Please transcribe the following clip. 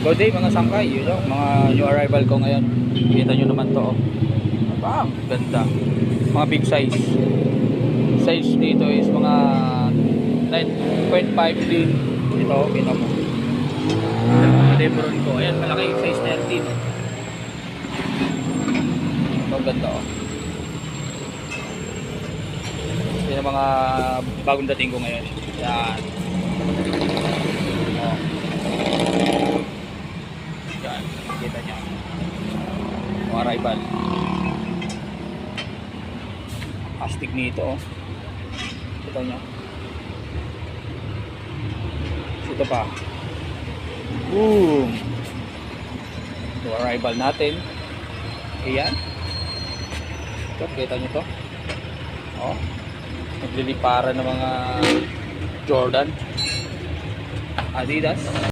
Good day mga sangkay, yun yung mga new arrival ko ngayon. Kita nyo naman to, oh. Bam, ganda. Mga big size. Size dito is mga 9.5 din. Ito, kita mo. Lebron ko. Ayan, malaki yung size 13. Ito, ganda, oh. Yan ang mga bagong dating ko ngayon. Yan. Oh. Yan, kita nyo. Mga arrival. Astig nito, oh. Kita nyo. Ito pa. Boom! Ito, arrival natin. Ayan. Ito, kita nyo to. Oh. Nagliliparan ng mga Jordan, Adidas.